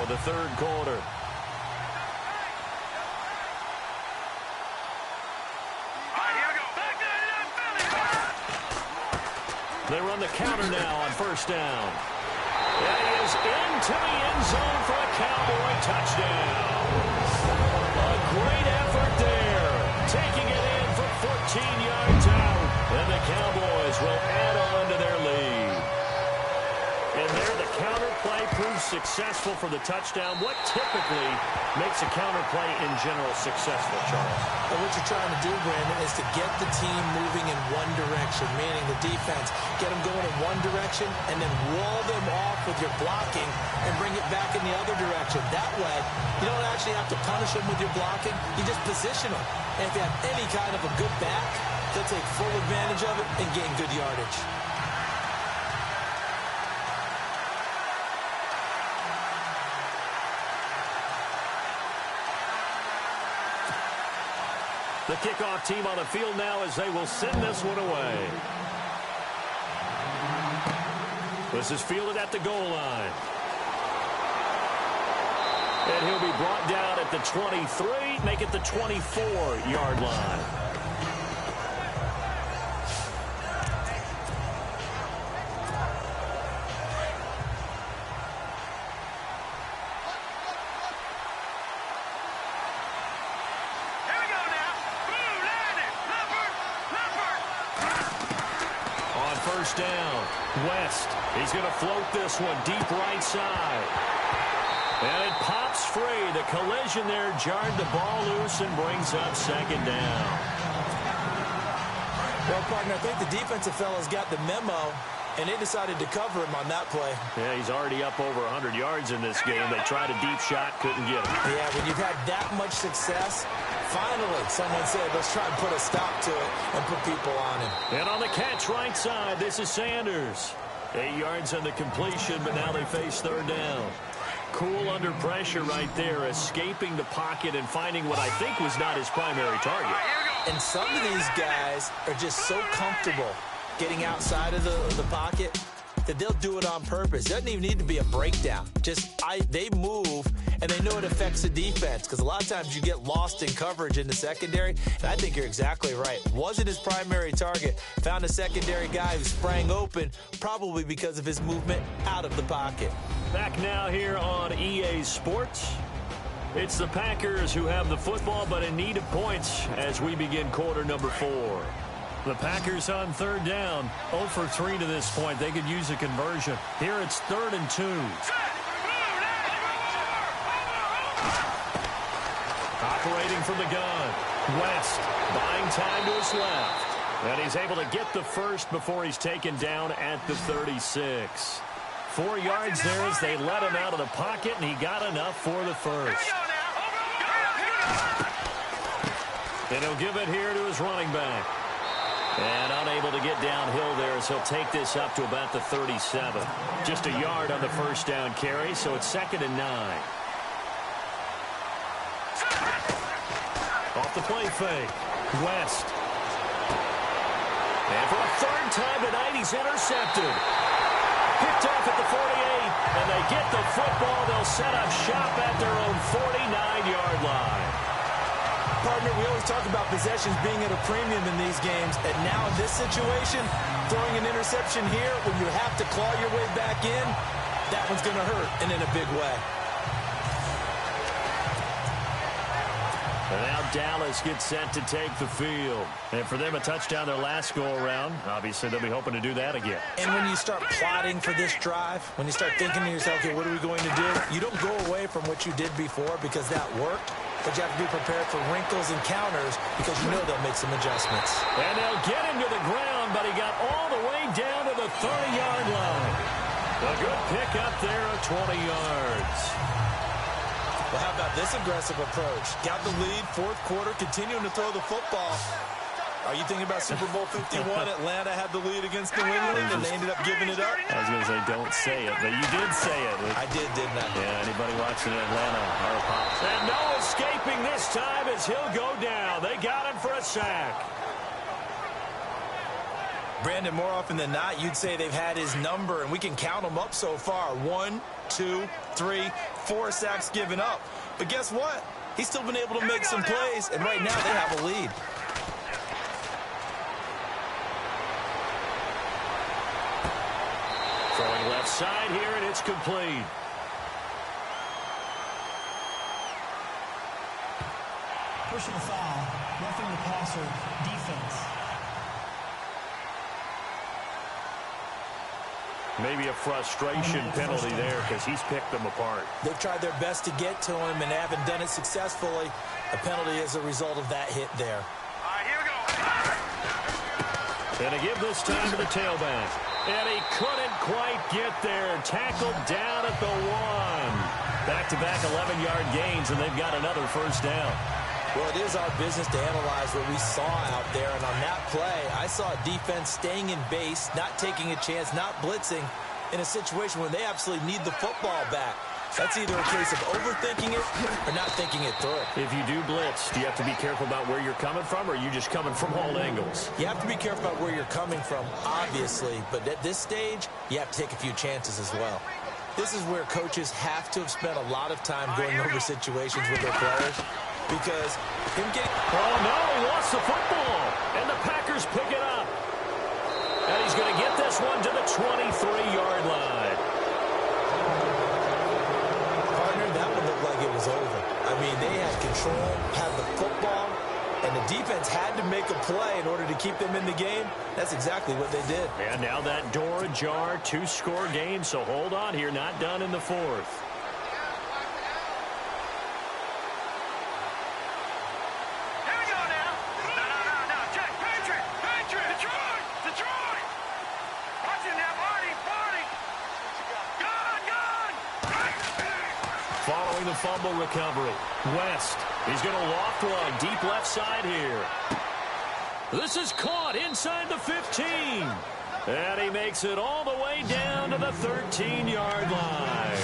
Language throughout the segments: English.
the third quarter. They run the counter now on first down. And he is into the end zone for a Cowboy touchdown. A great effort there. Taking it in from 14 yards out. And the Cowboys will add on to their lead. And there the counter play proves successful for the touchdown. What typically makes a counter play in general successful, Charles? And what you're trying to do, Brandon, is to get the team moving in one direction, meaning the defense, get them going in one direction and then wall them off with your blocking and bring it back in the other direction. That way, you don't actually have to punish them with your blocking. You just position them. And if you have any kind of a good back, they'll take full advantage of it and gain good yardage. The kickoff team on the field now as they will send this one away. This is fielded at the goal line. And he'll be brought down at the 23, make it the 24-yard line. Down. West. He's going to float this one deep right side. And it pops free. The collision there jarred the ball loose and brings up second down. Well, partner, I think the defensive fellas got the memo, and they decided to cover him on that play. Yeah, he's already up over 100 yards in this game. They tried a deep shot, couldn't get him. Yeah, when you've had that much success, finally, someone said, let's try and put a stop to it and put people on him. And on the catch right side, this is Sanders. 8 yards on the completion, but now they face third down. Cool under pressure right there, escaping the pocket and finding what I think was not his primary target. And some of these guys are just so comfortable getting outside of the pocket that they'll do it on purpose. It doesn't even need to be a breakdown. They move, and they know it affects the defense because a lot of times you get lost in coverage in the secondary, and I think you're exactly right. Wasn't his primary target. Found a secondary guy who sprang open, probably because of his movement out of the pocket. Back now here on EA Sports. It's the Packers who have the football, but in need of points as we begin quarter number 4. The Packers on third down, 0 for 3 to this point. They could use a conversion. Here it's 3rd and 2. Operating from the gun. West buying time to his left. And he's able to get the first before he's taken down at the 36. 4 yards there as they let him out of the pocket, and he got enough for the first. And he'll give it here to his running back. And unable to get downhill there as he'll take this up to about the 37. Just a yard on the first down carry, so it's 2nd and 9. Off the play fake. West. And for a third time tonight, he's intercepted. Picked off at the 48, and they get the football. They'll set up shop at their own 49-yard line. Partner, we always talk about possessions being at a premium in these games, and now in this situation, throwing an interception here when you have to claw your way back in, that one's going to hurt, and in a big way. And now Dallas gets set to take the field. And for them, a touchdown their last go-around. Obviously, they'll be hoping to do that again. And when you start plotting for this drive, when you start thinking to yourself, okay, what are we going to do? You don't go away from what you did before because that worked. But you have to be prepared for wrinkles and counters because you know they'll make some adjustments. And they'll get him to the ground, but he got all the way down to the 30-yard line. A good pick up there of 20 yards. Well, how about this aggressive approach? Got the lead, 4th quarter, continuing to throw the football. Are you thinking about Super Bowl 51? Atlanta had the lead against New England, and they ended up giving it up? I was going to say, don't say it, but you did say it. I did, didn't I? Yeah, anybody watching Atlanta are pops. And no escaping this time as he'll go down. They got him for a sack. Brandon, more often than not, you'd say they've had his number, and we can count them up so far. 1, 2, 3, 4 sacks given up. But guess what? He's still been able to make some plays, and right now they have a lead. Throwing left side here, and it's complete. Personal foul, roughing the passer, defense. Maybe a frustration penalty there because he's picked them apart. They've tried their best to get to him and haven't done it successfully. A penalty is a result of that hit there. All right, here we go. And to give this time to the tailback. And he couldn't quite get there. Tackled down at the 1. Back-to-back 11-yard gains, and they've got another first down. Well, it is our business to analyze what we saw out there. And on that play, I saw a defense staying in base, not taking a chance, not blitzing in a situation where they absolutely need the football back. That's either a case of overthinking it or not thinking it through. If you do blitz, do you have to be careful about where you're coming from, or are you just coming from all angles? You have to be careful about where you're coming from, obviously. But at this stage, you have to take a few chances as well. This is where coaches have to have spent a lot of time going over situations with their players. Because him getting... Oh, no, he lost the football. And the Packers pick it up. And he's going to get this one to the 23-yard line. Partner, that one looked like it was over. I mean, they had control, had the football, and the defense had to make a play in order to keep them in the game. That's exactly what they did. And now that door ajar, 2-score game, so hold on here, not done in the 4th. Following the fumble recovery, West, he's going to loft one deep left side here. This is caught inside the 15. And he makes it all the way down to the 13-yard line.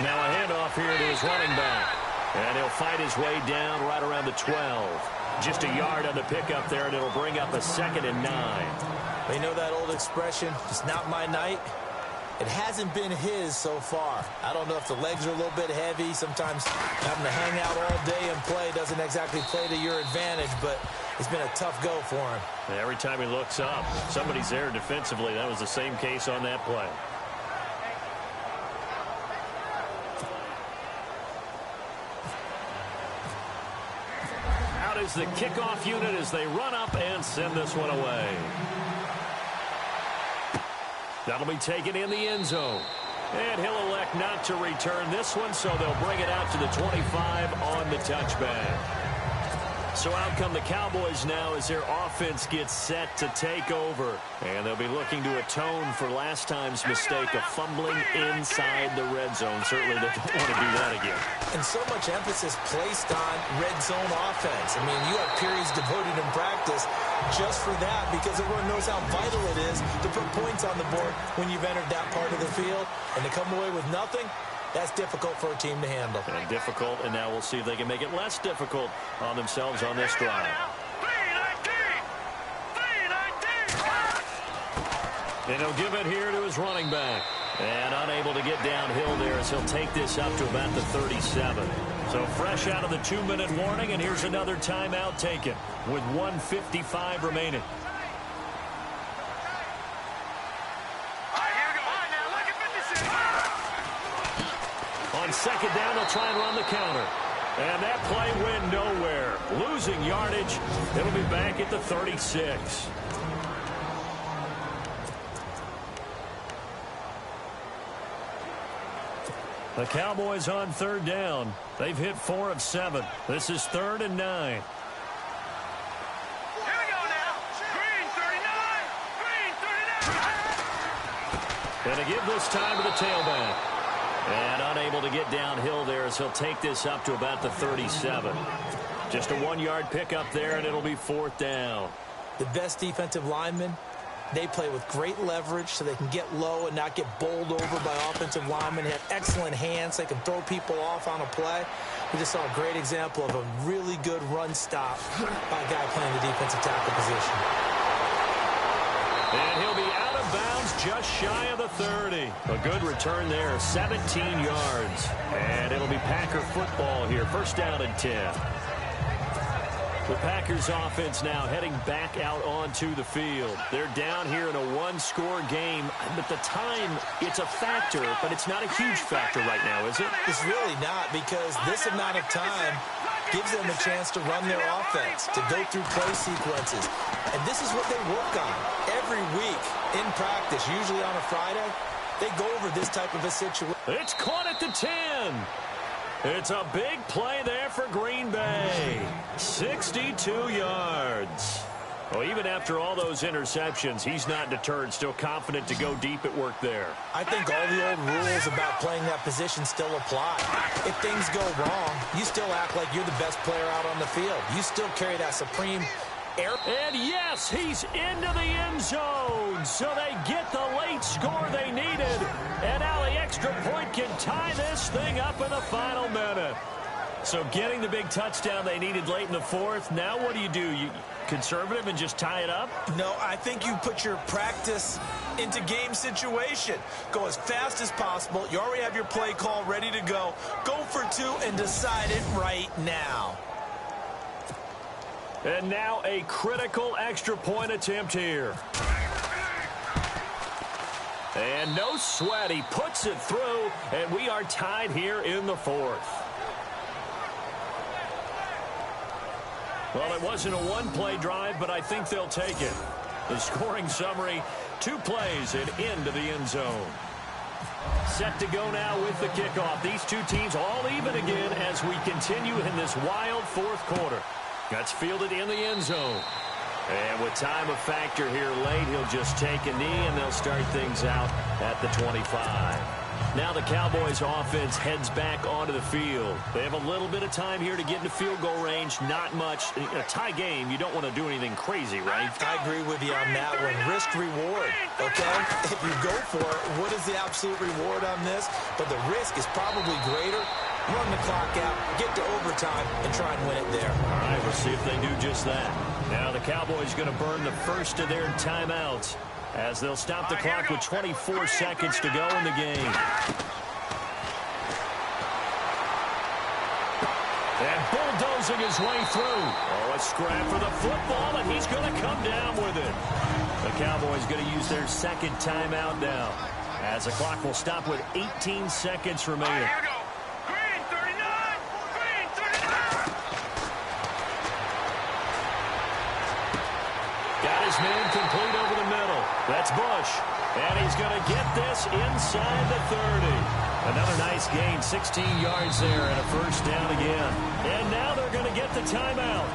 Now a handoff here to his running back. And he'll fight his way down right around the 12. Just a yard on the pickup there, and it'll bring up a 2nd and 9. You know that old expression, it's not my night? It hasn't been his so far. I don't know if the legs are a little bit heavy. Sometimes having to hang out all day and play doesn't exactly play to your advantage, but it's been a tough go for him. And every time he looks up, somebody's there defensively. That was the same case on that play. Is the kickoff unit as they run up and send this one away. That'll be taken in the end zone. And he'll elect not to return this one, so they'll bring it out to the 25 on the touchback. So out come the Cowboys now as their offense gets set to take over. And they'll be looking to atone for last time's mistake of fumbling inside the red zone. Certainly they don't want to do that again. And so much emphasis placed on red zone offense. I mean, you have periods devoted in practice just for that because everyone knows how vital it is to put points on the board when you've entered that part of the field. And to come away with nothing, that's difficult for a team to handle. And difficult, and now we'll see if they can make it less difficult on themselves on this drive. And he'll give it here to his running back. And unable to get downhill there as he'll take this up to about the 37. So fresh out of the 2-minute warning, and here's another timeout taken with 1:55 remaining. On second down, they'll try and run the counter. And that play went nowhere. Losing yardage. It'll be back at the 36. The Cowboys on third down. They've hit 4 of 7. This is 3rd and 9. Here we go now. Green 39. Green 39. And to give this time to the tailback. And unable to get downhill there as he'll take this up to about the 37. Just a 1-yard pickup there, and it'll be 4th down. The best defensive lineman They play with great leverage so they can get low and not get bowled over by offensive linemen. They have excellent hands. They can throw people off on a play. We just saw a great example of a really good run stop by a guy playing the defensive tackle position. And he'll be out of bounds just shy of the 30. A good return there, 17 yards. And it'll be Packer football here. First down and 10. The Packers offense now heading back out onto the field. They're down here in a one-score game. At the time, it's a factor, but it's not a huge factor right now, is it? It's really not, because this amount of time gives them a chance to run their offense, to go through play sequences. And this is what they work on every week in practice, usually on a Friday. They go over this type of a situation. It's caught at the 10. It's a big play there for Green Bay. 62 yards. Well, even after all those interceptions, he's not deterred, still confident to go deep at work there. I think all the old rules about playing that position still apply. If things go wrong, you still act like you're the best player out on the field. You still carry that supreme air. And yes, he's into the end zone. So they get the late score they needed. And now the extra point can tie this thing up in the final minute. So getting the big touchdown they needed late in the fourth. Now what do? You conservative and just tie it up? No, I think you put your practice into game situation. Go as fast as possible. You already have your play call ready to go. Go for two and decide it right now. And now a critical extra point attempt here. And no sweat. He puts it through, and we are tied here in the fourth. Well, it wasn't a one-play drive, but I think they'll take it. The scoring summary, 2 plays and into the end zone. Set to go now with the kickoff. These two teams all even again as we continue in this wild fourth quarter. That's fielded in the end zone. And with time a factor here late, he'll just take a knee, and they'll start things out at the 25. Now the Cowboys offense heads back onto the field. They have a little bit of time here to get into field goal range. Not much. In a tie game, you don't want to do anything crazy, right? I agree with you on that one. Risk reward, okay? If you go for it, what is the absolute reward on this? But the risk is probably greater. Run the clock out, get to overtime, and try and win it there. All right, we'll see if they do just that. Now the Cowboys going to burn the first of their timeouts as they'll stop the clock with 24 seconds to go in the game. And bulldozing his way through. Oh, a scrap for the football, and he's going to come down with it. The Cowboys going to use their second timeout now as the clock will stop with 18 seconds remaining. Here we go. Green 39. Green 39. Got his man complete over the middle. That's Bush. And he's going to get this inside the 30. Another nice gain, 16 yards there, and a first down again. And now they're going to get the timeout.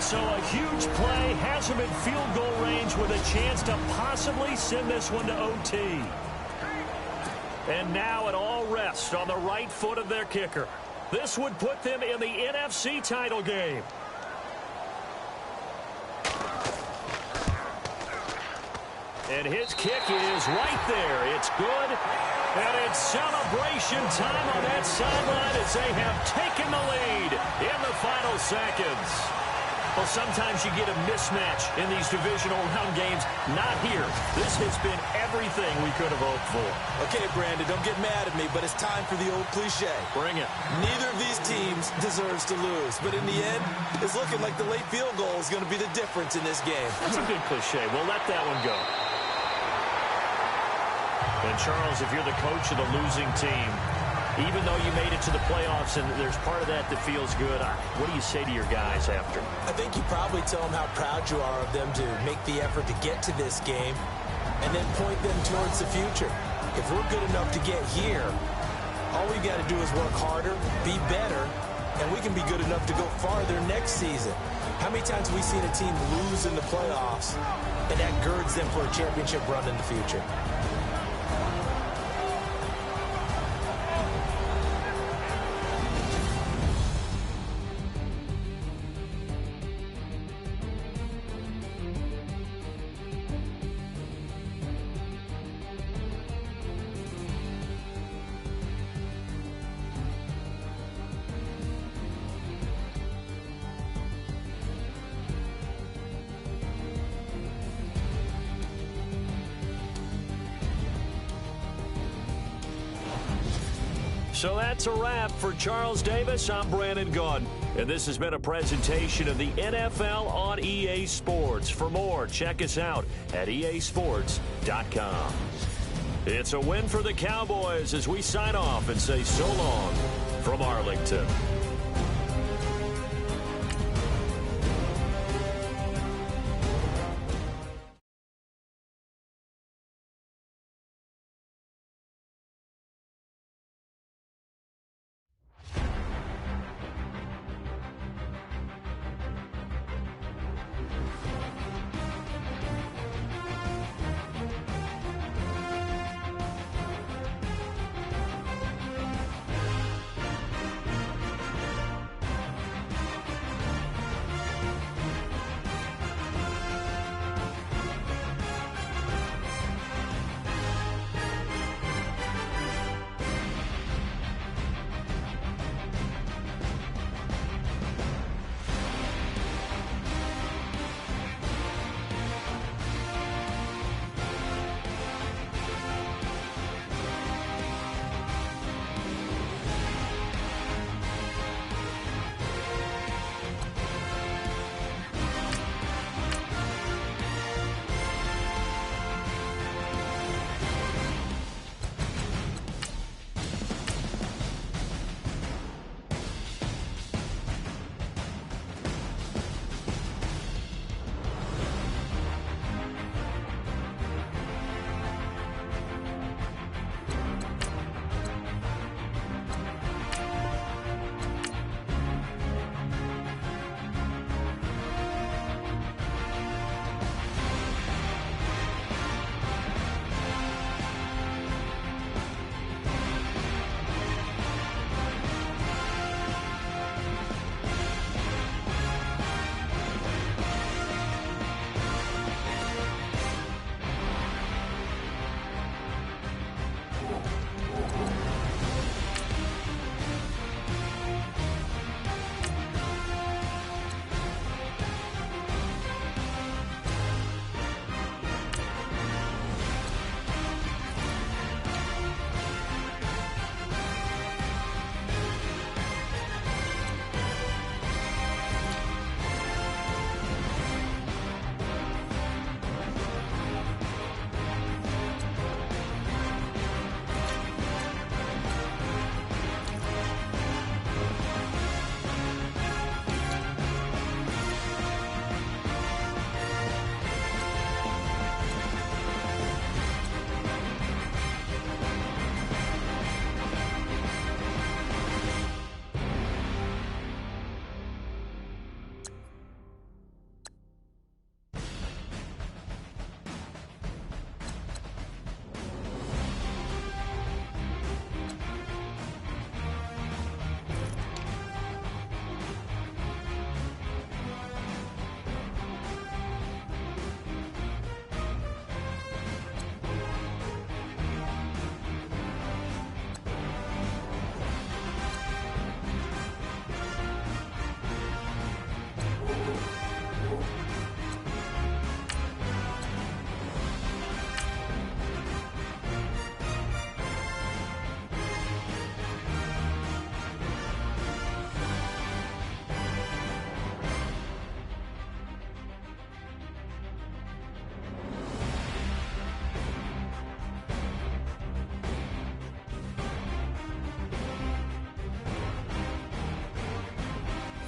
So a huge play has him in field goal range with a chance to possibly send this one to OT. And now it all rests on the right foot of their kicker. This would put them in the NFC title game. And his kick is right there. It's good. And it's celebration time on that sideline as they have taken the lead in the final seconds. Well, sometimes you get a mismatch in these divisional round games. Not here. This has been everything we could have hoped for. Okay, Brandon, don't get mad at me, but it's time for the old cliche. Bring it. Neither of these teams deserves to lose, but in the end, it's looking like the late field goal is going to be the difference in this game. That's a good cliche. We'll let that one go. And, Charles, if you're the coach of the losing team, even though you made it to the playoffs and there's part of that that feels good, what do you say to your guys after? I think you probably tell them how proud you are of them to make the effort to get to this game and then point them towards the future. If we're good enough to get here, all we got to do is work harder, be better, and we can be good enough to go farther next season. How many times have we seen a team lose in the playoffs and that girds them for a championship run in the future? So that's a wrap for Charles Davis. I'm Brandon Gaudin, and this has been a presentation of the NFL on EA Sports. For more, check us out at easports.com. It's a win for the Cowboys as we sign off and say so long from Arlington.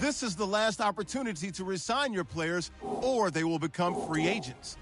This is the last opportunity to resign your players, or they will become free agents.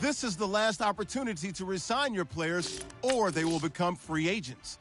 This is the last opportunity to resign your players, or they will become free agents.